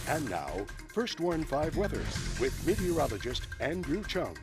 And now, First Warn 5 weather with meteorologist Andrew Chung.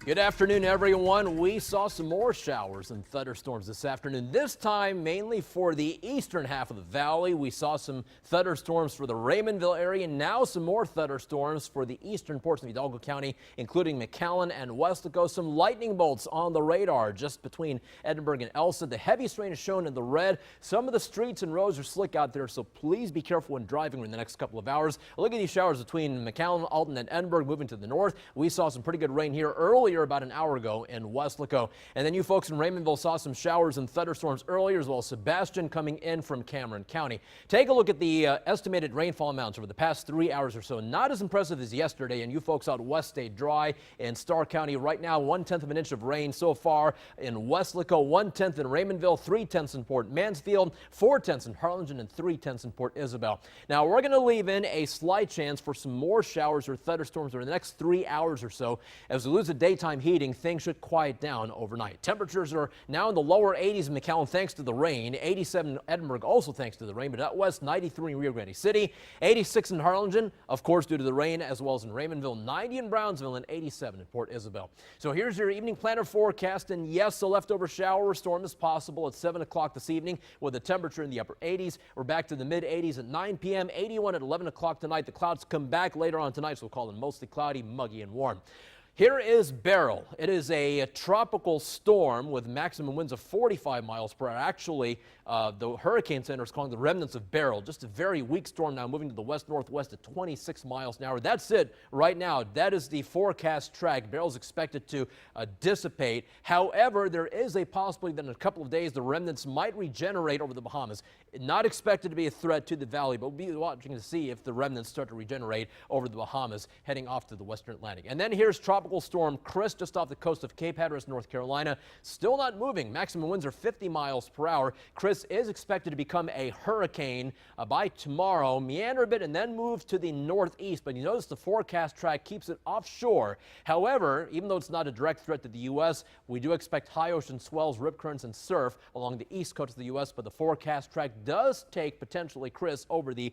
Good afternoon, everyone. We saw some more showers and thunderstorms this afternoon, this time mainly for the eastern half of the valley. We saw some thunderstorms for the Raymondville area, and now some more thunderstorms for the eastern portion of Hidalgo County, including McAllen and Weslaco. Some lightning bolts on the radar just between Edinburgh and Elsa. The heaviest rain is shown in the red. Some of the streets and roads are slick out there, so please be careful when driving in the next couple of hours. Look at these showers between McAllen, Alton, and Edinburgh moving to the north. We saw some pretty good rain here earlier about an hour ago in Weslaco. And then you folks in Raymondville saw some showers and thunderstorms earlier, as well as Sebastian coming in from Cameron County. Take a look at the estimated rainfall amounts over the past 3 hours or so. Not as impressive as yesterday, and you folks out west stayed dry. In Starr County right now, 1/10 of an inch of rain so far. In Weslaco, 1/10 in Raymondville, 3/10 in Port Mansfield, 4/10 in Harlingen, and 3/10 in Port Isabel. Now we're going to leave in a slight chance for some more showers or thunderstorms over the next 3 hours or so. As we lose the daytime heating, things should quiet down overnight. Temperatures are now in the lower 80s in McAllen thanks to the rain, 87 in Edinburgh also thanks to the rain, but out west 93 in Rio Grande City, 86 in Harlingen, of course due to the rain, as well as in Raymondville, 90 in Brownsville, and 87 in Port Isabel. So here's your evening planner forecast, and yes, a leftover shower or storm is possible at 7 o'clock this evening with a temperature in the upper 80s. We're back to the mid 80s at 9 p.m., 81 at 11 o'clock tonight. The clouds come back later on tonight, so we'll call it mostly cloudy, muggy, and warm. Here is Beryl. It is a tropical storm with maximum winds of 45 miles per hour. Actually, the Hurricane Center is calling the remnants of Beryl. Just a very weak storm now, moving to the west-northwest at 26 miles an hour. That's it right now. That is the forecast track. Beryl is expected to dissipate. However, there is a possibility that in a couple of days the remnants might regenerate over the Bahamas. Not expected to be a threat to the valley, but we'll be watching to see if the remnants start to regenerate over the Bahamas, heading off to the western Atlantic. And then here's Tropical Storm Chris just off the coast of Cape Hatteras, North Carolina. Still not moving. Maximum winds are 50 miles per hour. Chris is expected to become a hurricane by tomorrow, meander a bit, and then move to the northeast. But you notice the forecast track keeps it offshore. However, even though it's not a direct threat to the U.S., we do expect high ocean swells, rip currents, and surf along the east coast of the U.S., but the forecast track does take potentially Chris over the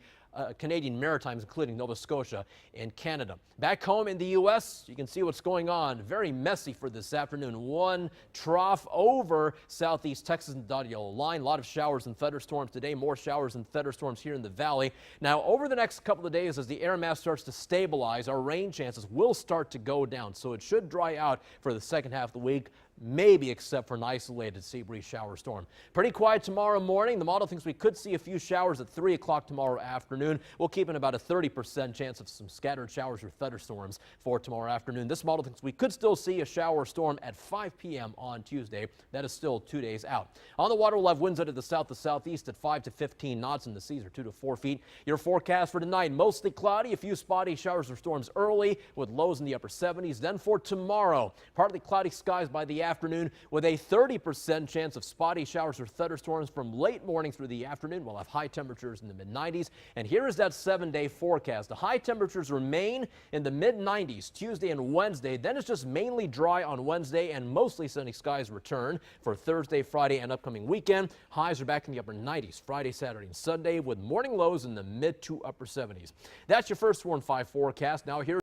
Canadian Maritimes, including Nova Scotia and Canada. Back home in the U.S., you can see what's going on. Very messy for this afternoon. One trough over southeast Texas and dotted yellow line. A lot of showers and thunderstorms today. More showers and thunderstorms here in the valley. Now, over the next couple of days, as the air mass starts to stabilize, our rain chances will start to go down. So it should dry out for the second half of the week, maybe except for an isolated sea breeze shower storm. Pretty quiet tomorrow morning. The model thinks we could see a few showers at 3 o'clock tomorrow afternoon. We'll keep in about a 30% chance of some scattered showers or thunderstorms for tomorrow afternoon. This model thinks we could still see a shower or storm at 5 p.m. on Tuesday. That is still 2 days out. On the water, we'll have winds out of the south to southeast at 5 to 15 knots, and the seas are 2 to 4 feet. Your forecast for tonight, mostly cloudy, a few spotty showers or storms early with lows in the upper 70s. Then for tomorrow, partly cloudy skies by the afternoon with a 30% chance of spotty showers or thunderstorms from late morning through the afternoon. We'll have high temperatures in the mid-90s. And here is that 7-day forecast. The high temperatures remain in the mid-90s Tuesday and Wednesday. Then it's just mainly dry on Wednesday, and mostly sunny skies return for Thursday, Friday, and upcoming weekend. Highs are back in the upper 90s Friday, Saturday, and Sunday with morning lows in the mid to upper 70s. That's your First Warn 5 forecast. Now here's